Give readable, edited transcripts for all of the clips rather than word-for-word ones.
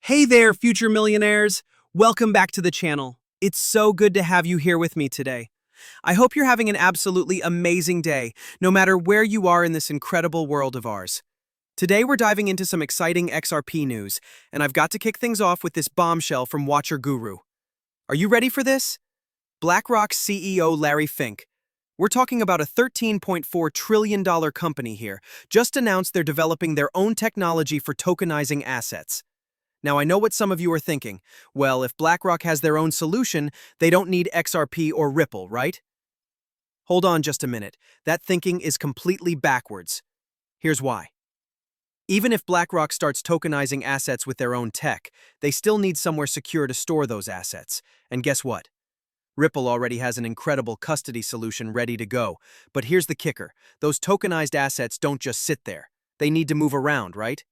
Hey there, future millionaires! Welcome back to the channel. It's so good to have you here with me today. I hope you're having an absolutely amazing day, no matter where you are in this incredible world of ours. Today we're diving into some exciting XRP news, and I've got to kick things off with this bombshell from Watcher Guru. Are you ready for this? BlackRock's CEO Larry Fink. We're talking about a $13.4 trillion company here, just announced they're developing their own technology for tokenizing assets. Now, I know what some of you are thinking. Well, if BlackRock has their own solution, they don't need XRP or Ripple, right? Hold on just a minute. That thinking is completely backwards. Here's why. Even if BlackRock starts tokenizing assets with their own tech, they still need somewhere secure to store those assets. And guess what? Ripple already has an incredible custody solution ready to go. But here's the kicker. Those tokenized assets don't just sit there. They need to move around, right?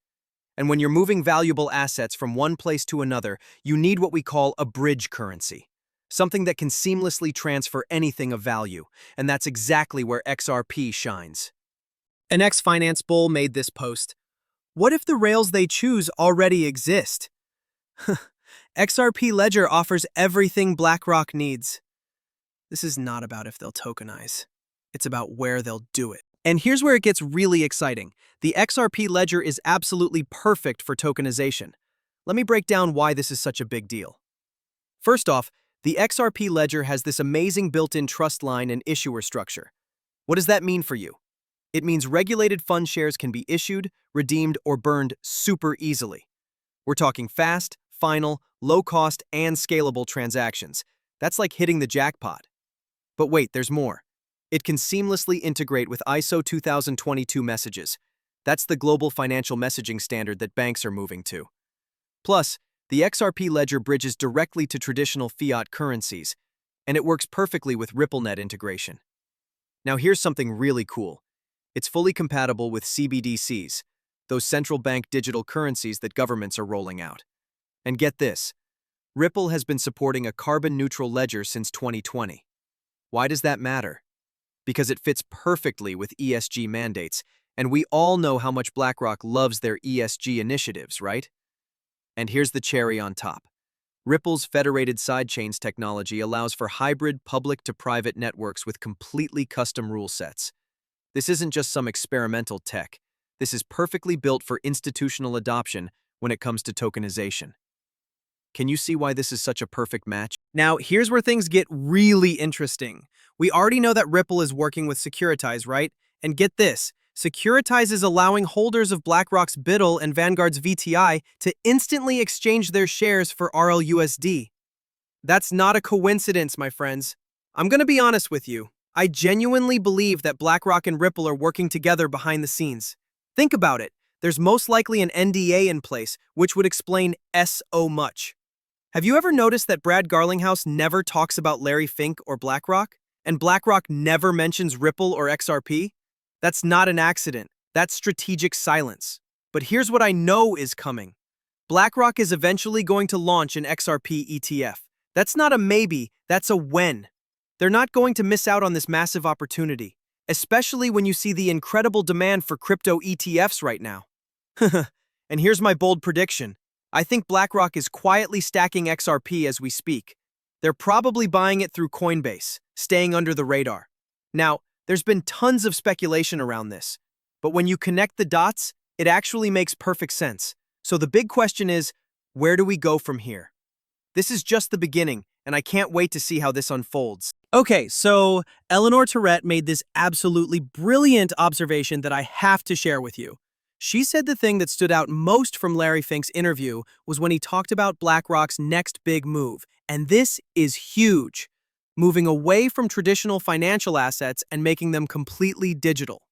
And when you're moving valuable assets from one place to another, you need what we call a bridge currency, something that can seamlessly transfer anything of value, and that's exactly where XRP shines. An ex-finance bull made this post. What if the rails they choose already exist? XRP Ledger offers everything BlackRock needs. This is not about if they'll tokenize. It's about where they'll do it. And here's where it gets really exciting. The XRP Ledger is absolutely perfect for tokenization. Let me break down why this is such a big deal. First off, the XRP Ledger has this amazing built-in trust line and issuer structure. What does that mean for you? It means regulated fund shares can be issued, redeemed, or burned super easily. We're talking fast, final, low-cost, and scalable transactions. That's like hitting the jackpot. But wait, there's more. It can seamlessly integrate with ISO 2022 messages. That's the global financial messaging standard that banks are moving to. Plus, the XRP Ledger bridges directly to traditional fiat currencies, and it works perfectly with RippleNet integration. Now here's something really cool. It's fully compatible with CBDCs, those central bank digital currencies that governments are rolling out. And get this, Ripple has been supporting a carbon-neutral ledger since 2020. Why does that matter? Because it fits perfectly with ESG mandates, and we all know how much BlackRock loves their ESG initiatives, right? And here's the cherry on top. Ripple's federated sidechains technology allows for hybrid public-to-private networks with completely custom rule sets. This isn't just some experimental tech. This is perfectly built for institutional adoption when it comes to tokenization. Can you see why this is such a perfect match? Now, here's where things get really interesting. We already know that Ripple is working with Securitize, right? And get this, Securitize is allowing holders of BlackRock's BUIDL and Vanguard's VTI to instantly exchange their shares for RLUSD. That's not a coincidence, my friends. I'm going to be honest with you. I genuinely believe that BlackRock and Ripple are working together behind the scenes. Think about it. There's most likely an NDA in place, which would explain so much. Have you ever noticed that Brad Garlinghouse never talks about Larry Fink or BlackRock? And BlackRock never mentions Ripple or XRP? That's not an accident. That's strategic silence. But here's what I know is coming. BlackRock is eventually going to launch an XRP ETF. That's not a maybe, that's a when. They're not going to miss out on this massive opportunity, especially when you see the incredible demand for crypto ETFs right now. And here's my bold prediction. I think BlackRock is quietly stacking XRP as we speak. They're probably buying it through Coinbase, staying under the radar. Now, there's been tons of speculation around this, but when you connect the dots, it actually makes perfect sense. So the big question is, where do we go from here? This is just the beginning, and I can't wait to see how this unfolds. Okay, so Eleanor Tourette made this absolutely brilliant observation that I have to share with you. She said the thing that stood out most from Larry Fink's interview was when he talked about BlackRock's next big move, and this is huge, moving away from traditional financial assets and making them completely digital.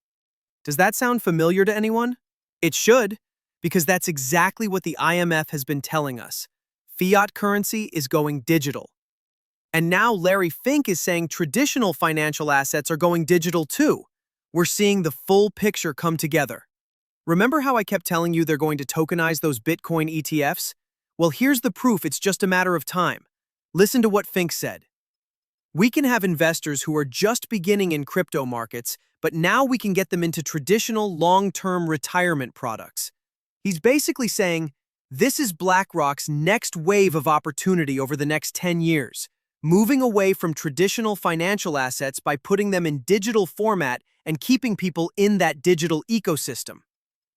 Does that sound familiar to anyone? It should, because that's exactly what the IMF has been telling us. Fiat currency is going digital. And now Larry Fink is saying traditional financial assets are going digital too. We're seeing the full picture come together. Remember how I kept telling you they're going to tokenize those Bitcoin ETFs? Well, here's the proof it's just a matter of time. Listen to what Fink said. We can have investors who are just beginning in crypto markets, but now we can get them into traditional long-term retirement products. He's basically saying, This is BlackRock's next wave of opportunity over the next 10 years, moving away from traditional financial assets by putting them in digital format and keeping people in that digital ecosystem.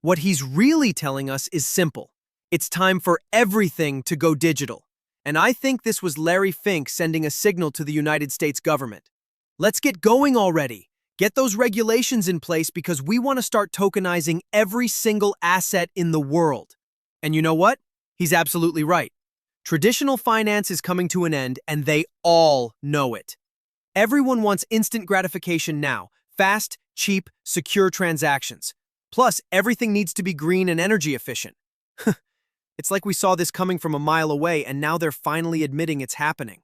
What he's really telling us is simple. It's time for everything to go digital. And I think this was Larry Fink sending a signal to the United States government. Let's get going already. Get those regulations in place because we want to start tokenizing every single asset in the world. And you know what? He's absolutely right. Traditional finance is coming to an end, and they all know it. Everyone wants instant gratification now. Fast, cheap, secure transactions. Plus, everything needs to be green and energy efficient. It's like we saw this coming from a mile away, and now they're finally admitting it's happening.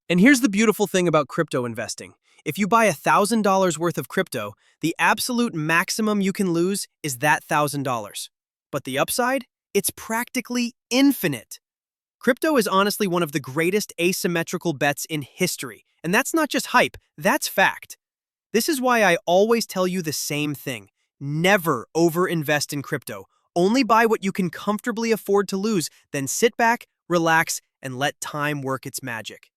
And here's the beautiful thing about crypto investing. If you buy $1,000 worth of crypto, the absolute maximum you can lose is that $1,000. But the upside? It's practically infinite. Crypto is honestly one of the greatest asymmetrical bets in history. And that's not just hype, that's fact. This is why I always tell you the same thing. Never overinvest in crypto. Only buy what you can comfortably afford to lose, then sit back, relax, and let time work its magic.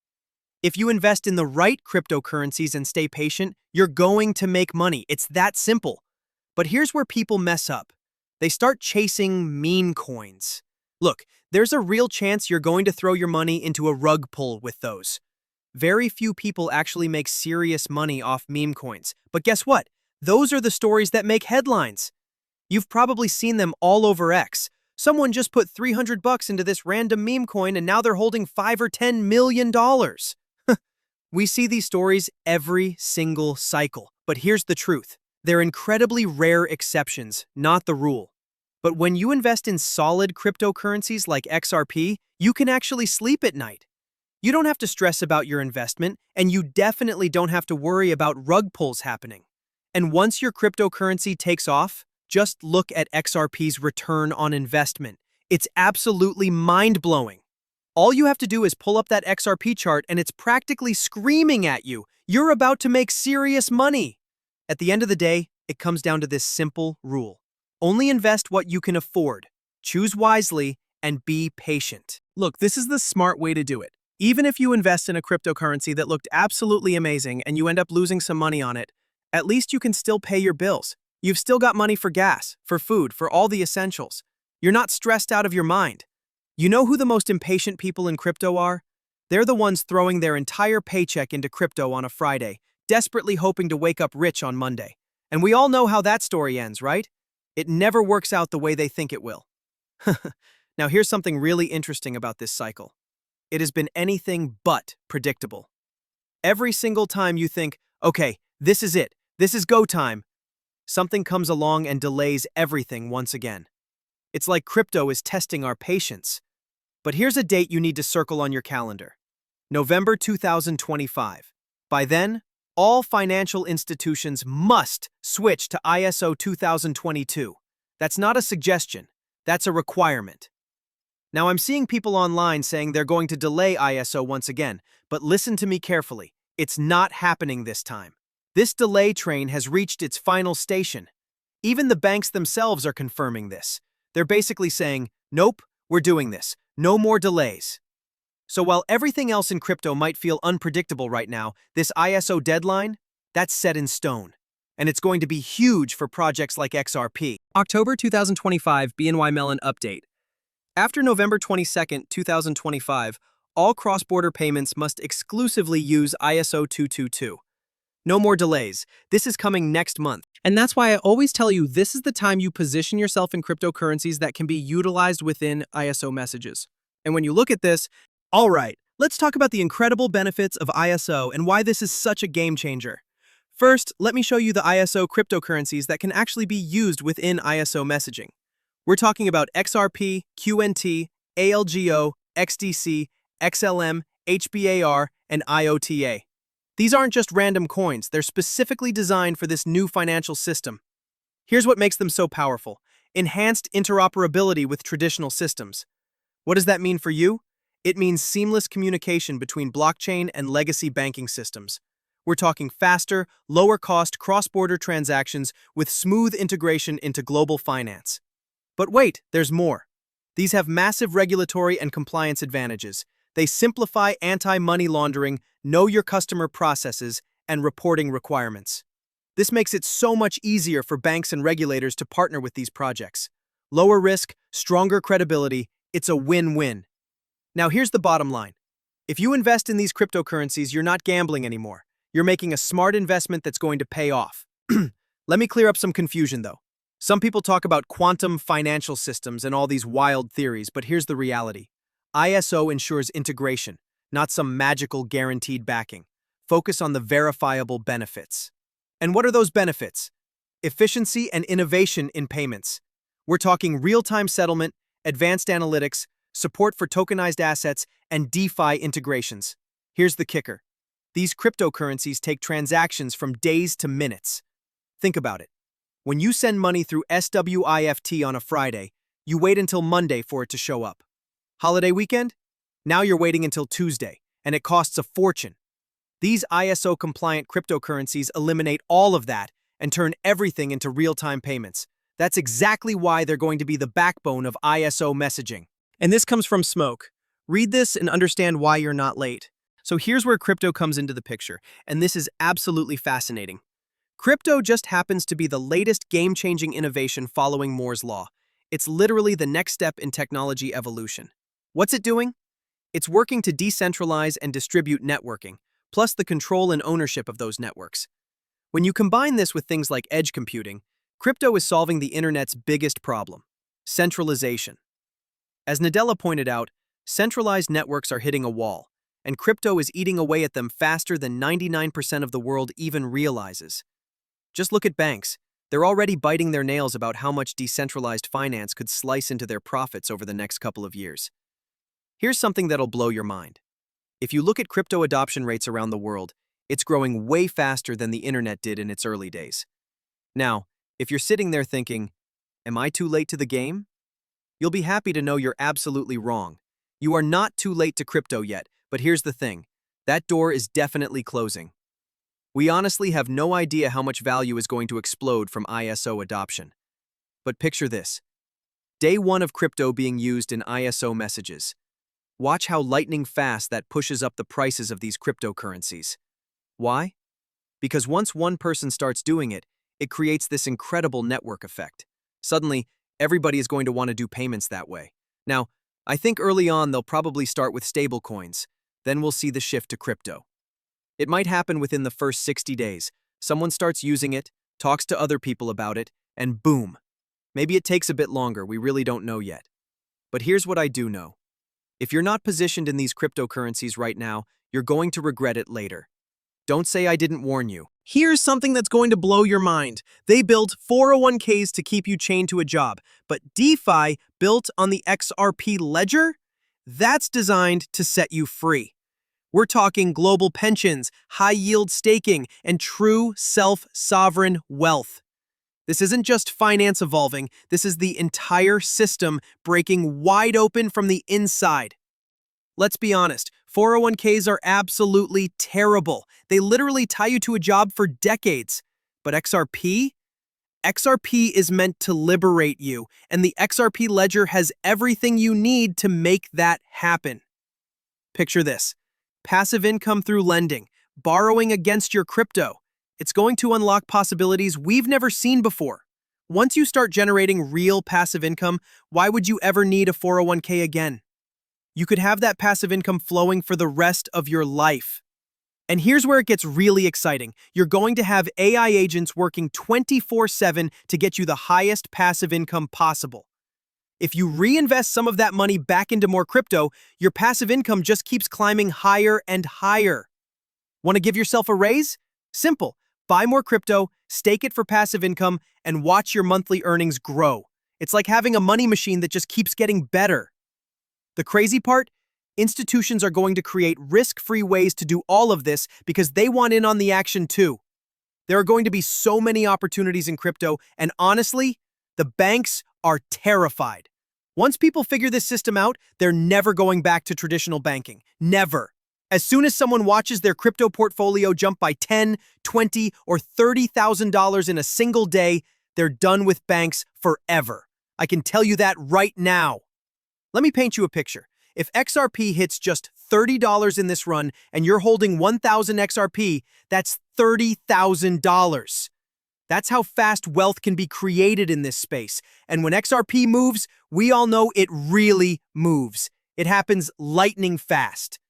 If you invest in the right cryptocurrencies and stay patient, you're going to make money. It's that simple. But here's where people mess up. They start chasing meme coins. Look, there's a real chance you're going to throw your money into a rug pull with those. Very few people actually make serious money off meme coins. But guess what? Those are the stories that make headlines. You've probably seen them all over X. Someone just put $300 into this random meme coin and now they're holding $5 or $10 million. We see these stories every single cycle. But here's the truth. They're incredibly rare exceptions, not the rule. But when you invest in solid cryptocurrencies like XRP, you can actually sleep at night. You don't have to stress about your investment, and you definitely don't have to worry about rug pulls happening. And once your cryptocurrency takes off, just look at XRP's return on investment. It's absolutely mind-blowing. All you have to do is pull up that XRP chart and it's practically screaming at you. You're about to make serious money. At the end of the day, it comes down to this simple rule. Only invest what you can afford, choose wisely, and be patient. Look, this is the smart way to do it. Even if you invest in a cryptocurrency that looked absolutely amazing and you end up losing some money on it, at least you can still pay your bills. You've still got money for gas, for food, for all the essentials. You're not stressed out of your mind. You know who the most impatient people in crypto are? They're the ones throwing their entire paycheck into crypto on a Friday, desperately hoping to wake up rich on Monday. And we all know how that story ends, right? It never works out the way they think it will. Now here's something really interesting about this cycle. It has been anything but predictable. Every single time you think, okay, this is it, this is go time, something comes along and delays everything once again. It's like crypto is testing our patience. But here's a date you need to circle on your calendar. November 2025. By then, all financial institutions must switch to ISO 2022. That's not a suggestion, that's a requirement. Now I'm seeing people online saying they're going to delay ISO once again, but listen to me carefully. It's not happening this time. This delay train has reached its final station. Even the banks themselves are confirming this. They're basically saying, nope, we're doing this. No more delays. So while everything else in crypto might feel unpredictable right now, this ISO deadline, that's set in stone. And it's going to be huge for projects like XRP. October 2025 BNY Mellon update. After November 22, 2025, all cross-border payments must exclusively use ISO 222. No more delays. This is coming next month. And that's why I always tell you this is the time you position yourself in cryptocurrencies that can be utilized within ISO messages. And when you look at this, all right, let's talk about the incredible benefits of ISO and why this is such a game changer. First, let me show you the ISO cryptocurrencies that can actually be used within ISO messaging. We're talking about XRP, QNT, ALGO, XDC, XLM, HBAR, and IOTA. These aren't just random coins, they're specifically designed for this new financial system. Here's what makes them so powerful. Enhanced interoperability with traditional systems. What does that mean for you? It means seamless communication between blockchain and legacy banking systems. We're talking faster, lower-cost cross-border transactions with smooth integration into global finance. But wait, there's more. These have massive regulatory and compliance advantages. They simplify anti-money laundering, know your customer processes, and reporting requirements. This makes it so much easier for banks and regulators to partner with these projects. Lower risk, stronger credibility, it's a win-win. Now here's the bottom line. If you invest in these cryptocurrencies, you're not gambling anymore. You're making a smart investment that's going to pay off. Let me clear up some confusion though. Some people talk about quantum financial systems and all these wild theories, but here's the reality. ISO ensures integration, not some magical guaranteed backing. Focus on the verifiable benefits. And what are those benefits? Efficiency and innovation in payments. We're talking real-time settlement, advanced analytics, support for tokenized assets, and DeFi integrations. Here's the kicker. These cryptocurrencies take transactions from days to minutes. Think about it. When you send money through SWIFT on a Friday, you wait until Monday for it to show up. Holiday weekend? Now you're waiting until Tuesday, and it costs a fortune. These ISO-compliant cryptocurrencies eliminate all of that and turn everything into real-time payments. That's exactly why they're going to be the backbone of ISO messaging. And this comes from Smoke. Read this and understand why you're not late. So here's where crypto comes into the picture, and this is absolutely fascinating. Crypto just happens to be the latest game-changing innovation following Moore's Law. It's literally the next step in technology evolution. What's it doing? It's working to decentralize and distribute networking, plus the control and ownership of those networks. When you combine this with things like edge computing, crypto is solving the internet's biggest problem: centralization. As Nadella pointed out, centralized networks are hitting a wall, and crypto is eating away at them faster than 99% of the world even realizes. Just look at banks. They're already biting their nails about how much decentralized finance could slice into their profits over the next couple of years. Here's something that'll blow your mind. If you look at crypto adoption rates around the world, it's growing way faster than the internet did in its early days. Now, if you're sitting there thinking, am I too late to the game? You'll be happy to know you're absolutely wrong. You are not too late to crypto yet, but here's the thing. That door is definitely closing. We honestly have no idea how much value is going to explode from ISO adoption. But picture this. Day one of crypto being used in ISO messages. Watch how lightning fast that pushes up the prices of these cryptocurrencies. Why? Because once one person starts doing it, it creates this incredible network effect. Suddenly, everybody is going to want to do payments that way. Now, I think early on they'll probably start with stablecoins. Then we'll see the shift to crypto. It might happen within the first 60 days. Someone starts using it, talks to other people about it, and boom. Maybe it takes a bit longer, we really don't know yet. But here's what I do know. If you're not positioned in these cryptocurrencies right now, you're going to regret it later. Don't say I didn't warn you. Here's something that's going to blow your mind. They built 401ks to keep you chained to a job, but DeFi built on the XRP Ledger? That's designed to set you free. We're talking global pensions, high-yield staking, and true self-sovereign wealth. This isn't just finance evolving, this is the entire system breaking wide open from the inside. Let's be honest, 401ks are absolutely terrible. They literally tie you to a job for decades. But XRP? XRP is meant to liberate you, and the XRP Ledger has everything you need to make that happen. Picture this. Passive income through lending, borrowing against your crypto. It's going to unlock possibilities we've never seen before. Once you start generating real passive income, why would you ever need a 401k again? You could have that passive income flowing for the rest of your life. And here's where it gets really exciting. You're going to have AI agents working 24/7 to get you the highest passive income possible. If you reinvest some of that money back into more crypto, your passive income just keeps climbing higher and higher. Want to give yourself a raise? Simple. Buy more crypto, stake it for passive income, and watch your monthly earnings grow. It's like having a money machine that just keeps getting better. The crazy part? Institutions are going to create risk-free ways to do all of this because they want in on the action too. There are going to be so many opportunities in crypto, and honestly, the banks are terrified. Once people figure this system out, they're never going back to traditional banking. Never. As soon as someone watches their crypto portfolio jump by $10, $20, or $30,000 in a single day, they're done with banks forever. I can tell you that right now. Let me paint you a picture. If XRP hits just $30 in this run and you're holding 1,000 XRP, that's $30,000. That's how fast wealth can be created in this space. And when XRP moves, we all know it really moves. It happens lightning fast.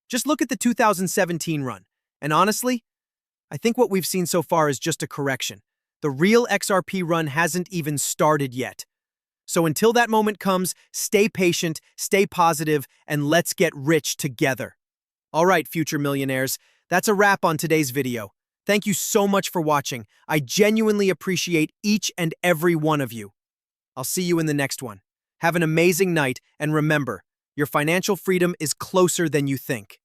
Just look at the 2017 run. And honestly, I think what we've seen so far is just a correction. The real XRP run hasn't even started yet. So until that moment comes, stay patient, stay positive, and let's get rich together. All right, future millionaires, that's a wrap on today's video. Thank you so much for watching. I genuinely appreciate each and every one of you. I'll see you in the next one. Have an amazing night, and remember, your financial freedom is closer than you think.